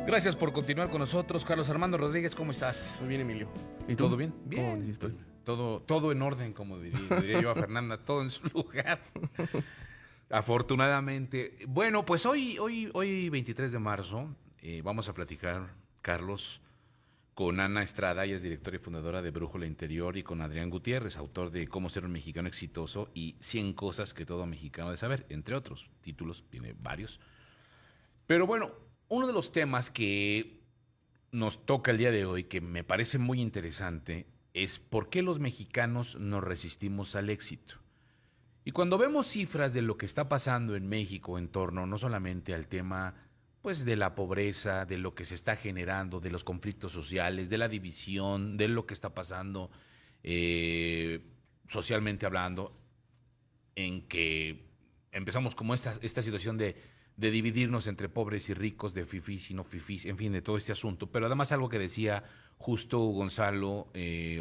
Gracias por continuar con nosotros. Carlos Armando Rodríguez, ¿cómo estás? Muy bien, Emilio. ¿Y tú? ¿Todo bien? ¿Cómo Bien. amaneciste hoy? Todo en orden, como diría yo a Fernanda, todo en su lugar. Afortunadamente. Bueno, pues hoy 23 de marzo, vamos a platicar, Carlos, con Ana Estrada, ella es directora y fundadora de Brújula Interior, y con Adrián Gutiérrez, autor de Cómo ser un mexicano exitoso y 100 cosas que todo mexicano debe saber, entre otros títulos, tiene varios. Pero bueno, uno de los temas que nos toca el día de hoy, que me parece muy interesante, es por qué los mexicanos nos resistimos al éxito. Y cuando vemos cifras de lo que está pasando en México en torno no solamente al tema pues de la pobreza, de lo que se está generando, de los conflictos sociales, de la división, de lo que está pasando eh, socialmente hablando, en que empezamos como esta situación de dividirnos entre pobres y ricos, de fifís y no fifís, en fin, de todo este asunto. Pero además algo que decía justo Gonzalo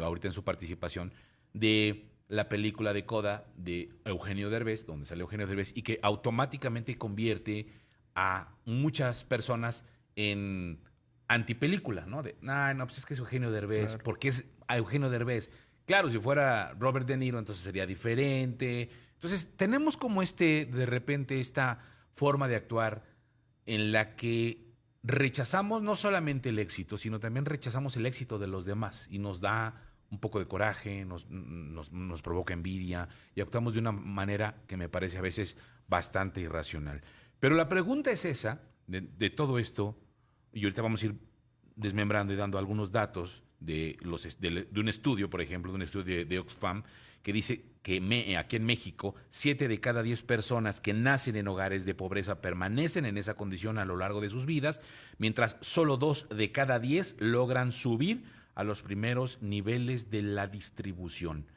ahorita en su participación, de la película de Coda de Eugenio Derbez, donde sale Eugenio Derbez, y que automáticamente convierte a muchas personas en antipelícula, ¿no? De, nah, no, pues es que es Eugenio Derbez, Claro. porque es a Eugenio Derbez. Claro, si fuera Robert De Niro, entonces sería diferente. Entonces, tenemos como de repente, esta forma de actuar en la que rechazamos no solamente el éxito, sino también rechazamos el éxito de los demás y nos da un poco de coraje, nos provoca envidia y actuamos de una manera que me parece a veces bastante irracional. Pero la pregunta es esa, de todo esto, y ahorita vamos a ir desmembrando y dando algunos datos de un estudio, por ejemplo, de un estudio de Oxfam, que dice que aquí en México, 7 de cada 10 personas que nacen en hogares de pobreza permanecen en esa condición a lo largo de sus vidas, mientras solo 2 de cada 10 logran subir a los primeros niveles de la distribución.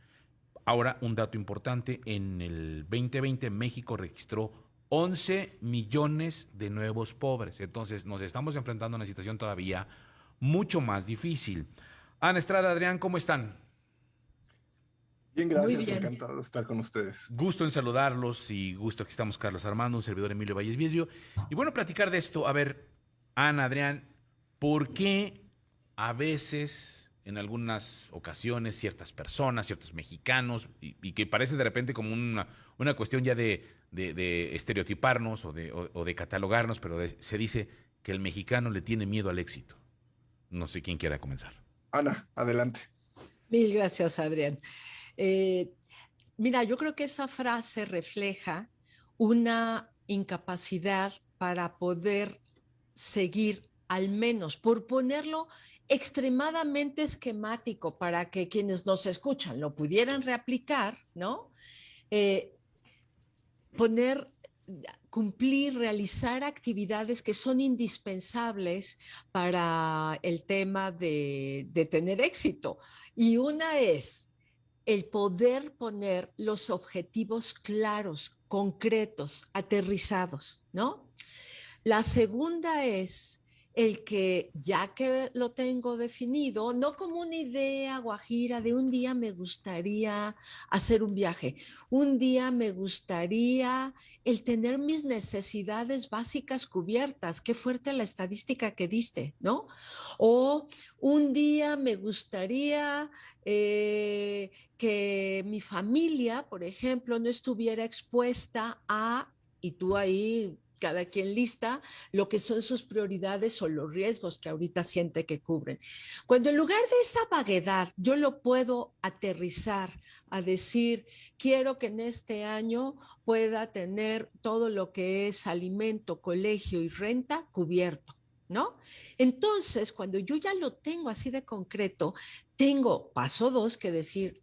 Ahora, un dato importante, en el 2020 México registró 11 millones de nuevos pobres. Entonces nos estamos enfrentando a una situación todavía mucho más difícil. Ana Estrada, Adrián, ¿cómo están? Bien, Muy gracias. bien. Encantado de estar con ustedes. Gusto en saludarlos y gusto que estamos Carlos Armando, un servidor Emilio Valles Vidrio. Y bueno, platicar de esto. A ver, Ana, Adrián, ¿por qué a veces, en algunas ocasiones, ciertas personas, ciertos mexicanos, y que parece de repente como una cuestión ya de estereotiparnos o de catalogarnos, pero se dice que el mexicano le tiene miedo al éxito? No sé quién quiera comenzar. Ana, adelante. Mil gracias, Adrián. Eh, Mira, yo creo que esa frase refleja una incapacidad para poder seguir, al menos, por ponerlo extremadamente esquemático para que quienes nos escuchan lo pudieran reaplicar, ¿no? Eh, poner, cumplir, realizar actividades que son indispensables para el tema de tener éxito. Y una es el poder poner los objetivos claros, concretos, aterrizados, ¿no? La segunda es el que ya que lo tengo definido, no como una idea guajira de un día me gustaría hacer un viaje, un día me gustaría el tener mis necesidades básicas cubiertas, qué fuerte la estadística que diste, ¿no? O un día me gustaría que mi familia, por ejemplo, no estuviera expuesta a, y tú ahí cada quien lista lo que son sus prioridades o los riesgos que ahorita siente que cubren. Cuando en lugar de esa vaguedad yo lo puedo aterrizar a decir, quiero que en este año pueda tener todo lo que es alimento, colegio y renta cubierto, ¿no? Entonces, cuando yo ya lo tengo así de concreto, tengo paso dos que decir,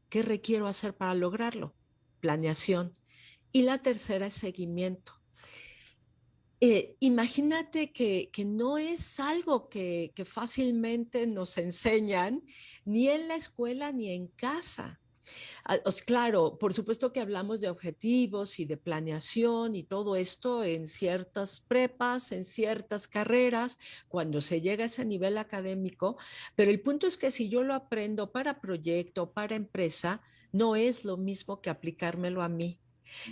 ¿qué requiero hacer para lograrlo? Planeación. Y la tercera es seguimiento. Imagínate que no es algo que fácilmente nos enseñan ni en la escuela ni en casa. Claro, por supuesto que hablamos de objetivos y de planeación y todo esto en ciertas prepas, en ciertas carreras, cuando se llega a ese nivel académico, pero el punto es que si yo lo aprendo para proyecto, para empresa, no es lo mismo que aplicármelo a mí.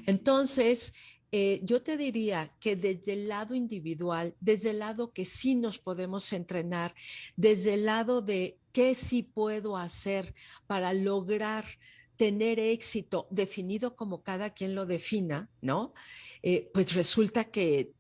Entonces, yo te diría que desde el lado individual, desde el lado que sí nos podemos entrenar, desde el lado de qué sí puedo hacer para lograr tener éxito definido como cada quien lo defina, ¿no? Pues resulta que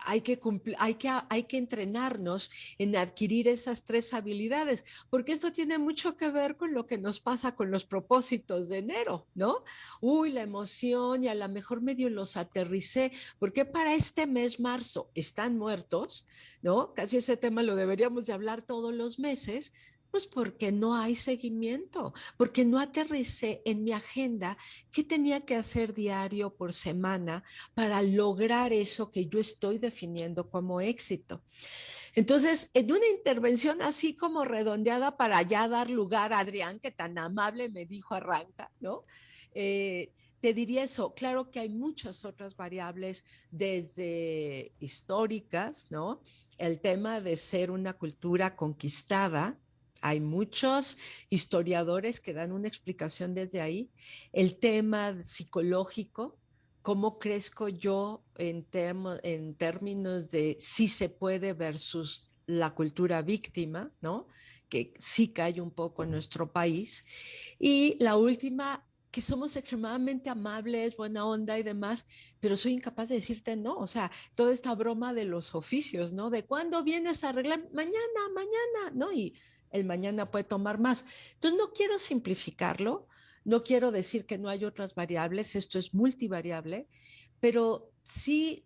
hay que entrenarnos en adquirir esas tres habilidades, porque esto tiene mucho que ver con lo que nos pasa con los propósitos de enero, ¿no? Uy, la emoción y a lo mejor medio los aterricé, porque para este mes marzo están muertos, ¿no? Casi ese tema lo deberíamos de hablar todos los meses. Pues porque no hay seguimiento, porque no aterricé en mi agenda qué tenía que hacer diario por semana para lograr eso que yo estoy definiendo como éxito. Entonces, en una intervención así como redondeada para ya dar lugar a Adrián, que tan amable me dijo arranca, ¿no? Te diría eso, claro que hay muchas otras variables desde históricas, ¿no? El tema de ser una cultura conquistada, hay muchos historiadores que dan una explicación desde ahí. El tema psicológico, cómo crezco yo en términos de si se puede versus la cultura víctima, ¿no? Que sí cae un poco en nuestro país. Y la última, que somos extremadamente amables, buena onda y demás, pero soy incapaz de decirte no. O sea, toda esta broma de los oficios, ¿no? De cuándo vienes a arreglar, mañana, mañana, ¿no? Y el mañana puede tomar más. Entonces, no quiero simplificarlo, no quiero decir que no hay otras variables, esto es multivariable, pero sí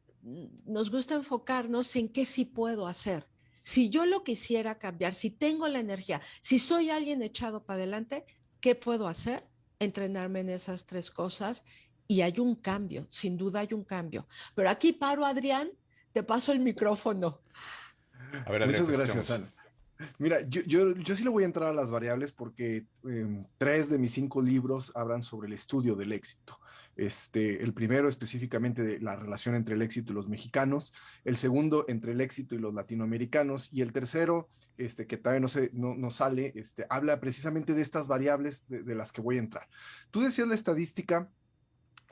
nos gusta enfocarnos en qué sí puedo hacer. Si yo lo quisiera cambiar, si tengo la energía, si soy alguien echado para adelante, ¿qué puedo hacer? Entrenarme en esas tres cosas y hay un cambio, sin duda hay un cambio. Pero aquí paro, Adrián, te paso el micrófono. A ver, Adrián, Muchas te gracias, escuchamos. Ana. Mira, yo sí le voy a entrar a las variables porque 3 de mis 5 libros hablan sobre el estudio del éxito. El primero específicamente de la relación entre el éxito y los mexicanos, el segundo entre el éxito y los latinoamericanos, y el tercero, que todavía no sale, habla precisamente de estas variables de las que voy a entrar. Tú decías la estadística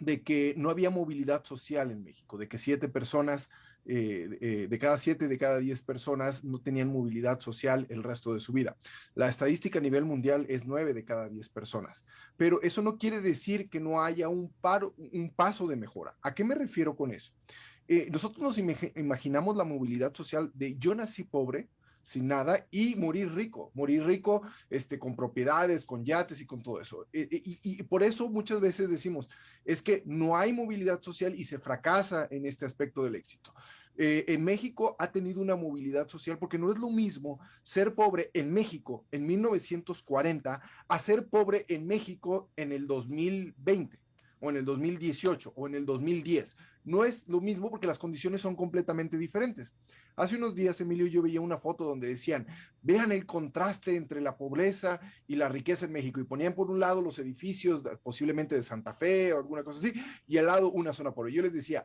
de que no había movilidad social en México, de que 7 personas, de cada 7 de cada 10 personas no tenían movilidad social el resto de su vida. La estadística a nivel mundial es 9 de cada 10 personas, pero eso no quiere decir que no haya un paso de mejora. ¿A qué me refiero con eso? Nosotros nos imaginamos la movilidad social de yo nací pobre, sin nada, y morir rico, con propiedades, con yates y con todo eso. Y por eso muchas veces decimos, es que no hay movilidad social y se fracasa en este aspecto del éxito. En México ha tenido una movilidad social porque no es lo mismo ser pobre en México en 1940 a ser pobre en México en el 2020 o en el 2018 o en el 2010. No es lo mismo porque las condiciones son completamente diferentes. Hace unos días, Emilio, yo veía una foto donde decían, vean el contraste entre la pobreza y la riqueza en México, y ponían por un lado los edificios, posiblemente de Santa Fe o alguna cosa así, y al lado una zona pobre. Yo les decía,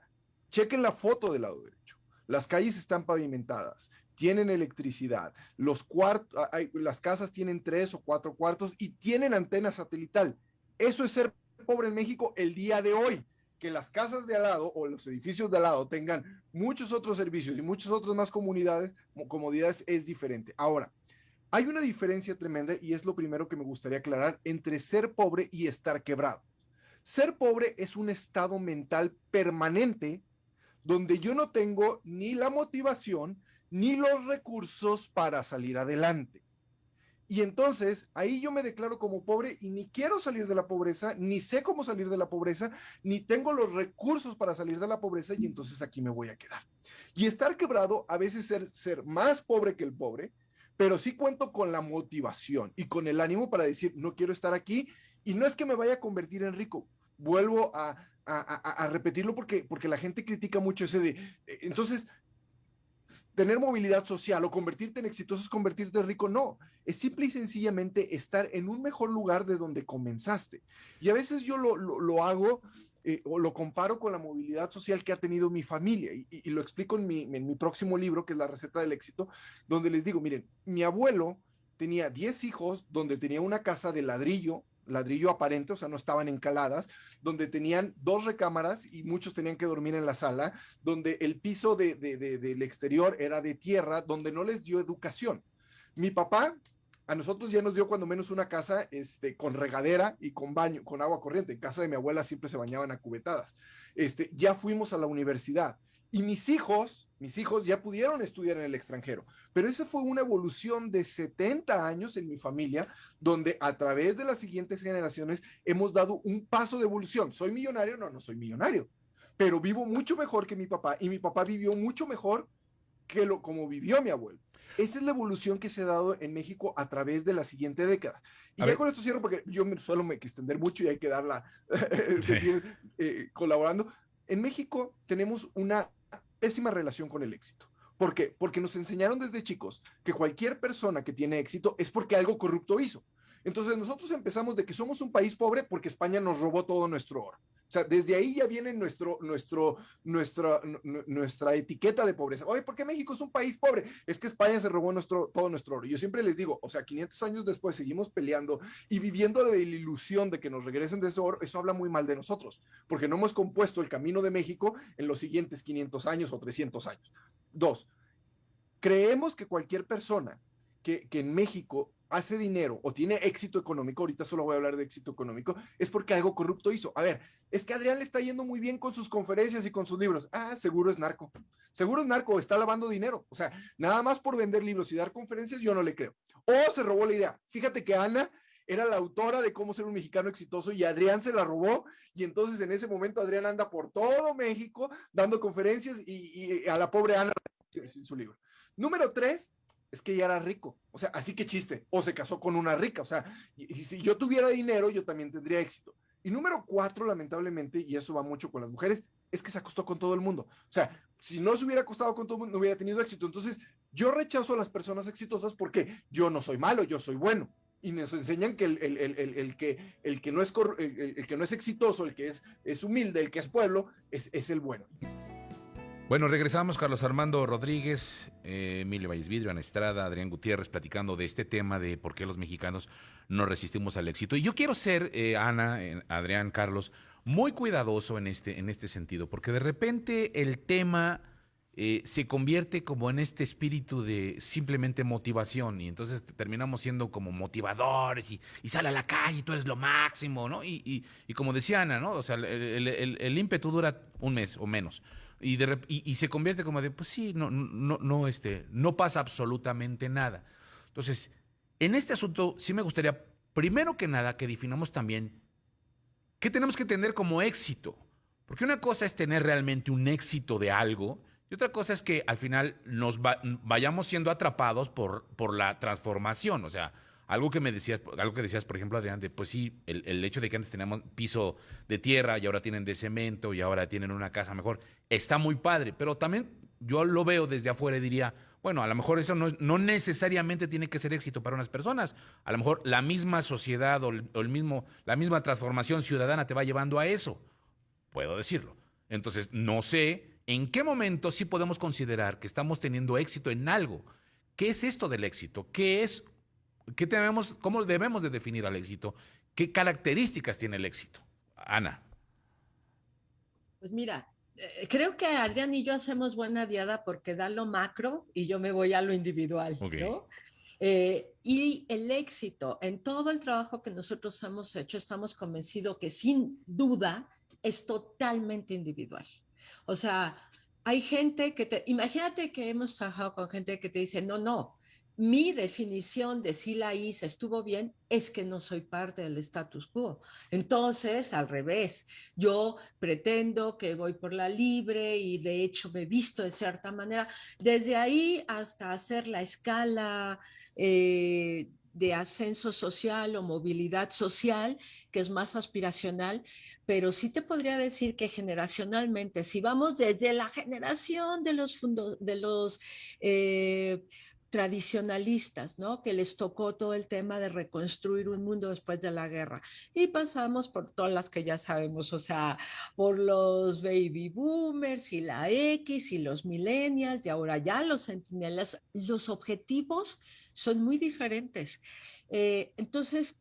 chequen la foto del lado derecho. Las calles están pavimentadas, tienen electricidad, las casas tienen 3 o 4 cuartos y tienen antena satelital. Eso es ser pobre en México el día de hoy. Que las casas de al lado o los edificios de al lado tengan muchos otros servicios y muchas otras más comodidades es diferente. Ahora, hay una diferencia tremenda y es lo primero que me gustaría aclarar entre ser pobre y estar quebrado. Ser pobre es un estado mental permanente donde yo no tengo ni la motivación ni los recursos para salir adelante. Y entonces ahí yo me declaro como pobre y ni quiero salir de la pobreza, ni sé cómo salir de la pobreza, ni tengo los recursos para salir de la pobreza, y entonces aquí me voy a quedar. Y estar quebrado a veces ser más pobre que el pobre, pero sí cuento con la motivación y con el ánimo para decir, no quiero estar aquí, y no es que me vaya a convertir en rico. Vuelvo a repetirlo porque la gente critica mucho ese de, entonces, tener movilidad social o convertirte en exitoso es convertirte en rico. No, es simple y sencillamente estar en un mejor lugar de donde comenzaste. Y a veces yo lo hago o lo comparo con la movilidad social que ha tenido mi familia, y lo explico en mi próximo libro, que es La Receta del Éxito, donde les digo, miren, mi abuelo tenía 10 hijos, donde tenía una casa de ladrillo, ladrillo aparente, o sea, no estaban encaladas, donde tenían 2 recámaras y muchos tenían que dormir en la sala, donde el piso del exterior era de tierra, donde no les dio educación. Mi papá a nosotros ya nos dio cuando menos una casa con regadera y con baño, con agua corriente. En casa de mi abuela siempre se bañaban a cubetadas. Ya fuimos a la universidad. Y mis hijos ya pudieron estudiar en el extranjero. Pero esa fue una evolución de 70 años en mi familia, donde a través de las siguientes generaciones hemos dado un paso de evolución. ¿Soy millonario? No, no soy millonario. Pero vivo mucho mejor que mi papá, y mi papá vivió mucho mejor que como vivió mi abuelo. Esa es la evolución que se ha dado en México a través de la siguiente década. Y ya con esto cierro porque yo suelo extender mucho y hay que darla, seguir colaborando. En México tenemos una pésima relación con el éxito. ¿Por qué? Porque nos enseñaron desde chicos que cualquier persona que tiene éxito es porque algo corrupto hizo. Entonces nosotros empezamos de que somos un país pobre porque España nos robó todo nuestro oro. O sea, desde ahí ya viene nuestra etiqueta de pobreza. Oye, ¿por qué México es un país pobre? Es que España se robó todo nuestro oro. Yo siempre les digo, o sea, 500 años después seguimos peleando y viviendo de la ilusión de que nos regresen de ese oro. Eso habla muy mal de nosotros, porque no hemos compuesto el camino de México en los siguientes 500 años o 300 años. 2, creemos que cualquier persona que en México hace dinero o tiene éxito económico, ahorita solo voy a hablar de éxito económico, es porque algo corrupto hizo. A ver, es que Adrián le está yendo muy bien con sus conferencias y con sus libros. Ah, seguro es narco. Seguro es narco, está lavando dinero. O sea, nada más por vender libros y dar conferencias, yo no le creo. O se robó la idea. Fíjate que Ana era la autora de Cómo ser un mexicano exitoso y Adrián se la robó, y entonces en ese momento Adrián anda por todo México dando conferencias y a la pobre Ana sin su libro. Número 3, es que ella era rico, o sea, así que chiste, o se casó con una rica, o sea, y si yo tuviera dinero, yo también tendría éxito. Y número 4, lamentablemente, y eso va mucho con las mujeres, es que se acostó con todo el mundo. O sea, si no se hubiera acostado con todo el mundo, no hubiera tenido éxito. Entonces, yo rechazo a las personas exitosas porque yo no soy malo, yo soy bueno. Y nos enseñan que el que no es exitoso, el que es humilde, el que es pueblo, es el bueno. Bueno, regresamos, Carlos Armando Rodríguez, Emilio Valles Vidrio, Ana Estrada, Adrián Gutiérrez, platicando de este tema de por qué los mexicanos no resistimos al éxito. Y yo quiero ser, Ana, Adrián, Carlos, muy cuidadoso en este sentido, porque de repente el tema se convierte como en este espíritu de simplemente motivación, y entonces terminamos siendo como motivadores y sale a la calle y tú eres lo máximo, ¿no? Y como decía Ana, ¿no? O sea, el ímpetu dura un mes o menos. Y se convierte como de, pues sí, no pasa absolutamente nada. Entonces, en este asunto sí me gustaría, primero que nada, que definamos también qué tenemos que tener como éxito. Porque una cosa es tener realmente un éxito de algo, y otra cosa es que al final vayamos siendo atrapados por la transformación. O sea, algo que decías, por ejemplo, Adrián, de pues sí, el hecho de que antes teníamos piso de tierra y ahora tienen de cemento y ahora tienen una casa mejor, está muy padre, pero también yo lo veo desde afuera y diría, bueno, a lo mejor eso no necesariamente tiene que ser éxito para unas personas. A lo mejor la misma sociedad la misma transformación ciudadana te va llevando a eso. Puedo decirlo. Entonces, no sé en qué momento sí podemos considerar que estamos teniendo éxito en algo. ¿Qué es esto del éxito? ¿Cómo debemos de definir al éxito? ¿Qué características tiene el éxito? Ana. Pues mira, creo que Adrián y yo hacemos buena diada porque da lo macro y yo me voy a lo individual, Okay. ¿no? Y el éxito en todo el trabajo que nosotros hemos hecho, estamos convencidos que sin duda es totalmente individual. O sea, hay gente imagínate que hemos trabajado con gente que te dice, no, mi definición de si la hice estuvo bien es que no soy parte del status quo. Entonces, al revés, yo pretendo que voy por la libre y de hecho me he visto de cierta manera. Desde ahí hasta hacer la escala de ascenso social o movilidad social, que es más aspiracional, pero sí te podría decir que generacionalmente, si vamos desde la generación de los tradicionalistas, ¿no? Que les tocó todo el tema de reconstruir un mundo después de la guerra. Y pasamos por todas las que ya sabemos, o sea, por los baby boomers y la X y los millennials y ahora ya los centinelas. Los objetivos son muy diferentes. Entonces,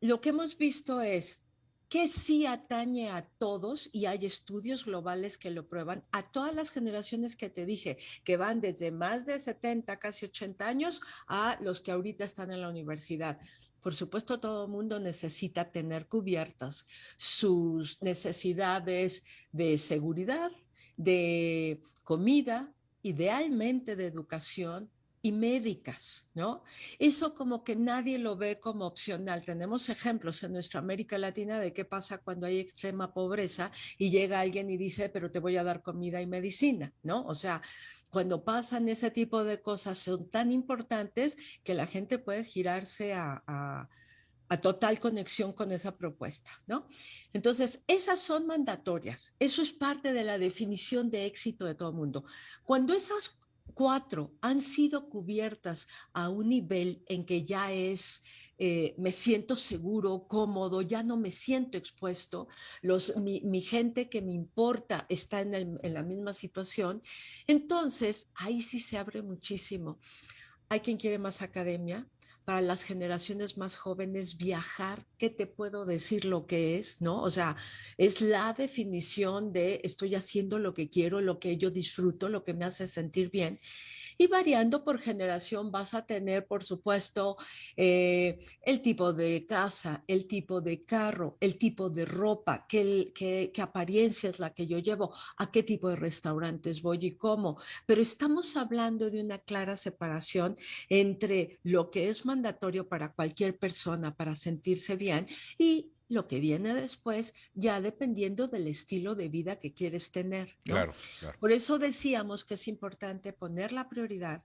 lo que hemos visto es que sí atañe a todos y hay estudios globales que lo prueban, a todas las generaciones que te dije, que van desde más de 70, casi 80 años, a los que ahorita están en la universidad. Por supuesto, todo el mundo necesita tener cubiertas sus necesidades de seguridad, de comida, idealmente de educación y médicas, ¿no? Eso como que nadie lo ve como opcional. Tenemos ejemplos en nuestra América Latina de qué pasa cuando hay extrema pobreza y llega alguien y dice, pero te voy a dar comida y medicina, ¿no? O sea, cuando pasan ese tipo de cosas son tan importantes que la gente puede girarse a total conexión con esa propuesta, ¿no? Entonces, esas son mandatorias. Eso es parte de la definición de éxito de todo el mundo. Cuando esas cuatro han sido cubiertas a un nivel en que ya es, me siento seguro, cómodo, ya no me siento expuesto, mi gente que me importa está en la misma situación, entonces ahí sí se abre muchísimo. Hay quien quiere más academia, para las generaciones más jóvenes viajar, ¿qué te puedo decir lo que es? ¿No? O sea, es la definición de estoy haciendo lo que quiero, lo que yo disfruto, lo que me hace sentir bien. Y variando por generación vas a tener, por supuesto, el tipo de casa, el tipo de carro, el tipo de ropa, qué apariencia es la que yo llevo, a qué tipo de restaurantes voy y cómo. Pero estamos hablando de una clara separación entre lo que es mandatorio para cualquier persona para sentirse bien y lo que viene después, ya dependiendo del estilo de vida que quieres tener, ¿no? Claro, claro. Por eso decíamos que es importante poner la prioridad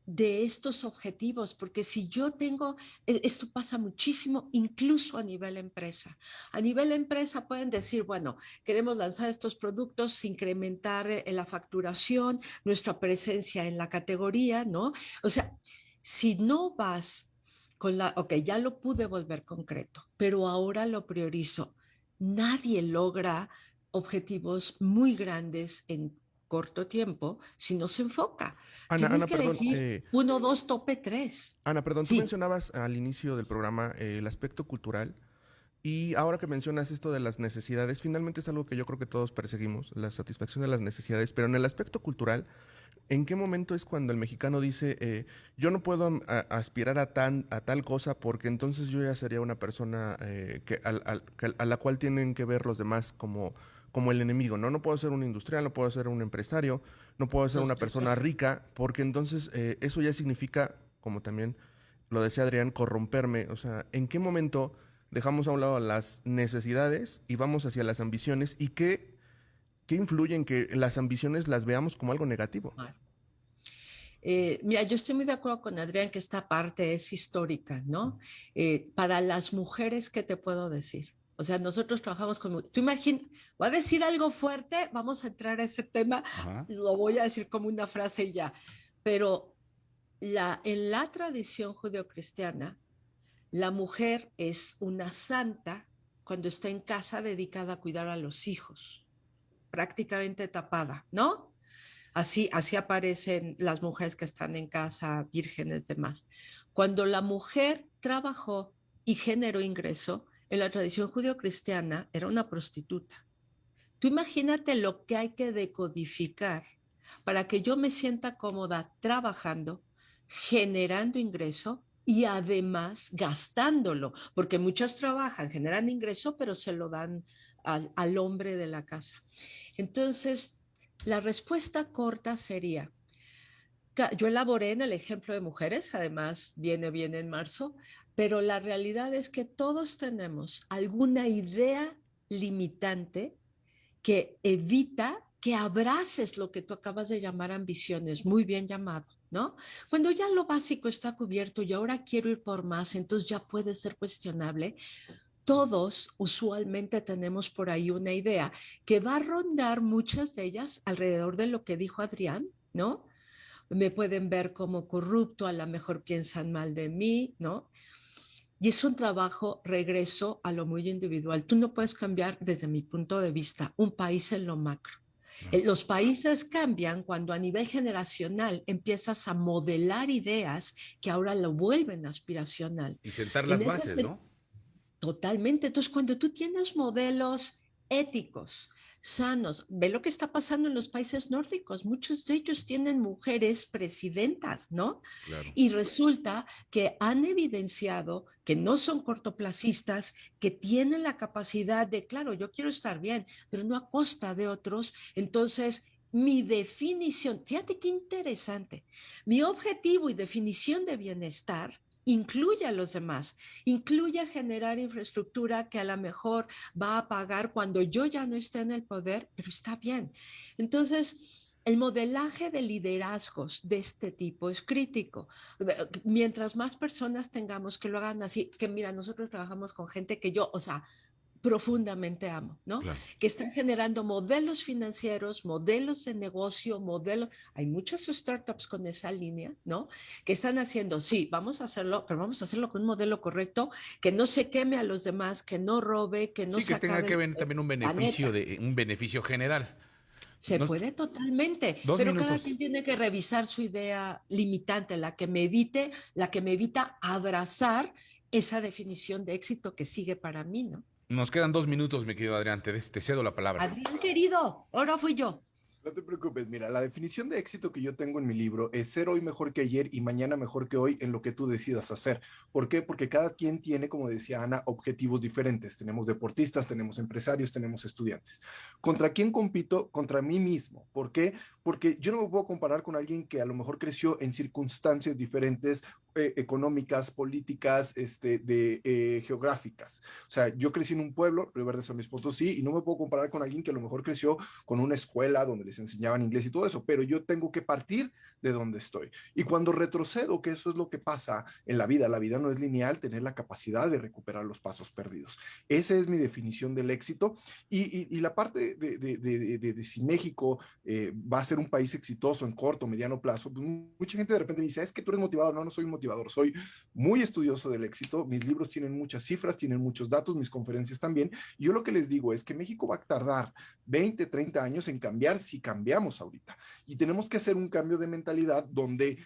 de estos objetivos, porque si yo tengo, esto pasa muchísimo, incluso a nivel empresa. A nivel empresa pueden decir, bueno, queremos lanzar estos productos, incrementar la facturación, nuestra presencia en la categoría, ¿no? O sea, si no vas con ok, ya lo pude volver concreto, pero ahora lo priorizo. Nadie logra objetivos muy grandes en corto tiempo si no se enfoca. Tienes Ana, que perdón, elegir uno, dos, tope tres. Ana, perdón, tú Sí, mencionabas al inicio del programa el aspecto cultural y ahora que mencionas esto de las necesidades, finalmente es algo que yo creo que todos perseguimos, la satisfacción de las necesidades, pero en el aspecto cultural, ¿en qué momento es cuando el mexicano dice, yo no puedo aspirar a tal cosa porque entonces yo ya sería una persona a la cual tienen que ver los demás como el enemigo, ¿no? No puedo ser un industrial, no puedo ser un empresario, no puedo ser no una estoy de persona acuerdo. rica, porque entonces eso ya significa, como también lo decía Adrián, corromperme. O sea, ¿en qué momento dejamos a un lado las necesidades y vamos hacia las ambiciones y qué influye en que las ambiciones las veamos como algo negativo? Claro. Mira, yo estoy muy de acuerdo con Adrián que esta parte es histórica, ¿no? Para las mujeres, ¿qué te puedo decir? O sea, nosotros trabajamos con... Tú imaginas, voy a decir algo fuerte, vamos a entrar a ese tema, Ajá. lo voy a decir como una frase y ya, pero en la tradición judeocristiana, la mujer es una santa cuando está en casa dedicada a cuidar a los hijos, prácticamente tapada, ¿no? Así aparecen las mujeres que están en casa, vírgenes, demás. Cuando la mujer trabajó y generó ingreso, en la tradición judio-cristiana era una prostituta. Tú imagínate lo que hay que decodificar para que yo me sienta cómoda trabajando, generando ingreso y además gastándolo, porque muchos trabajan, generan ingreso, pero se lo dan al hombre de la casa. Entonces, la respuesta corta sería, yo elaboré en el ejemplo de mujeres, además viene bien en marzo, pero la realidad es que todos tenemos alguna idea limitante que evita que abraces lo que tú acabas de llamar ambiciones, muy bien llamado, ¿no? Cuando ya lo básico está cubierto y ahora quiero ir por más, entonces ya puede ser cuestionable. Todos usualmente tenemos por ahí una idea que va a rondar muchas de ellas alrededor de lo que dijo Adrián, ¿no? Me pueden ver como corrupto, a lo mejor piensan mal de mí, ¿no? Y es un trabajo, regreso a lo muy individual. Tú no puedes cambiar, desde mi punto de vista, un país en lo macro. No. Los países cambian cuando a nivel generacional empiezas a modelar ideas que ahora lo vuelven aspiracional. Y sentar En las ese bases, sentido, ¿no? Totalmente. Entonces, cuando tú tienes modelos éticos, sanos, ve lo que está pasando en los países nórdicos. Muchos de ellos tienen mujeres presidentas, ¿no? Claro. Y resulta que han evidenciado que no son cortoplacistas, que tienen la capacidad de, claro, yo quiero estar bien, pero no a costa de otros. Entonces, mi definición, fíjate qué interesante, mi objetivo y definición de bienestar incluye a los demás, incluye generar infraestructura que a lo mejor va a pagar cuando yo ya no esté en el poder, pero está bien. Entonces, el modelaje de liderazgos de este tipo es crítico. Mientras más personas tengamos que lo hagan así, que mira, nosotros trabajamos con gente que yo, o sea, profundamente amo, ¿no? Claro. Que están generando modelos financieros, modelos de negocio, modelos. Hay muchas startups con esa línea, ¿no? Que están haciendo, sí, vamos a hacerlo, pero vamos a hacerlo con un modelo correcto, que no se queme a los demás, que no robe, que no Sí, se que tenga acabe que ver también planeta. un beneficio general. Se puede totalmente, Dos pero cada minutos. quien tiene que revisar su idea limitante, la que me evita abrazar esa definición de éxito que sigue para mí, ¿no? Nos quedan 2 minutos, mi querido Adrián. Te cedo la palabra. Adrián, querido, ahora fui yo. No te preocupes, mira, la definición de éxito que yo tengo en mi libro es ser hoy mejor que ayer y mañana mejor que hoy en lo que tú decidas hacer. ¿Por qué? Porque cada quien tiene, como decía Ana, objetivos diferentes. Tenemos deportistas, tenemos empresarios, tenemos estudiantes. ¿Contra quién compito? Contra mí mismo. ¿Por qué? Porque yo no me puedo comparar con alguien que a lo mejor creció en circunstancias diferentes, económicas, políticas, geográficas. O sea, yo crecí en un pueblo, Río Verde, San Luis Potosí, y no me puedo comparar con alguien que a lo mejor creció con una escuela donde les enseñaban inglés y todo eso, pero yo tengo que partir de donde estoy. Y cuando retrocedo, que eso es lo que pasa en la vida no es lineal, tener la capacidad de recuperar los pasos perdidos. Esa es mi definición del éxito. Y la parte de si México va a ser un país exitoso en corto, mediano plazo, pues mucha gente de repente me dice, es que tú eres motivador. No, no soy un motivador, soy muy estudioso del éxito. Mis libros tienen muchas cifras, tienen muchos datos, mis conferencias también. Y yo lo que les digo es que México va a tardar 20, 30 años en cambiar si cambiamos ahorita. Y tenemos que hacer un cambio de mentalidad donde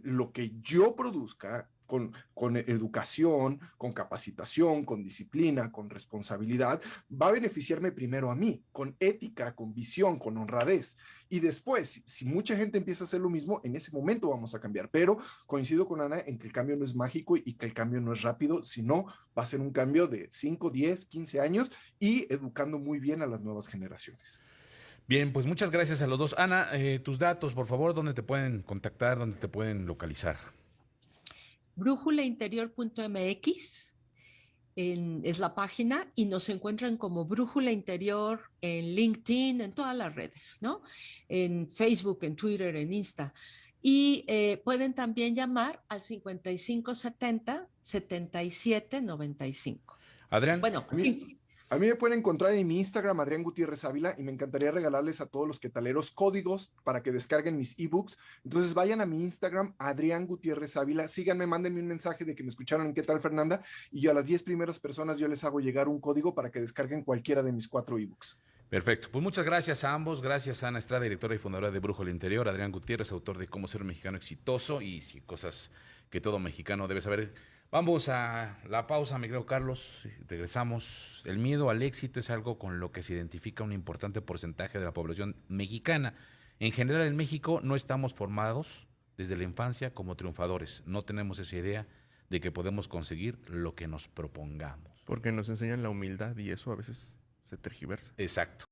lo que yo produzca con educación, con capacitación, con disciplina, con responsabilidad, va a beneficiarme primero a mí, con ética, con visión, con honradez. Y después, si mucha gente empieza a hacer lo mismo, en ese momento vamos a cambiar. Pero coincido con Ana en que el cambio no es mágico y que el cambio no es rápido, sino va a ser un cambio de 5, 10, 15 años y educando muy bien a las nuevas generaciones. Bien, pues muchas gracias a los dos. Ana, tus datos, por favor, ¿dónde te pueden contactar, dónde te pueden localizar? brújulainterior.mx es la página y nos encuentran como Brújula Interior en LinkedIn, en todas las redes, ¿no? En Facebook, en Twitter, en Insta. Y pueden también llamar al 5570-7795. Adrián. Bueno, A mí me pueden encontrar en mi Instagram, Adrián Gutiérrez Ávila, y me encantaría regalarles a todos los quetaleros códigos para que descarguen mis ebooks. Entonces vayan a mi Instagram, Adrián Gutiérrez Ávila, síganme, mándenme un mensaje de que me escucharon en ¿Qué tal, Fernanda? Y yo a las 10 primeras personas yo les hago llegar un código para que descarguen cualquiera de mis 4 ebooks. Perfecto. Pues muchas gracias a ambos. Gracias a Ana Estrada, directora y fundadora de Brújula Interior. Adrián Gutiérrez, autor de Cómo ser un mexicano exitoso y cosas que todo mexicano debe saber. Vamos a la pausa, mi querido Carlos. Regresamos. El miedo al éxito es algo con lo que se identifica un importante porcentaje de la población mexicana. En general, en México no estamos formados desde la infancia como triunfadores. No tenemos esa idea de que podemos conseguir lo que nos propongamos. Porque nos enseñan la humildad y eso a veces se tergiversa. Exacto.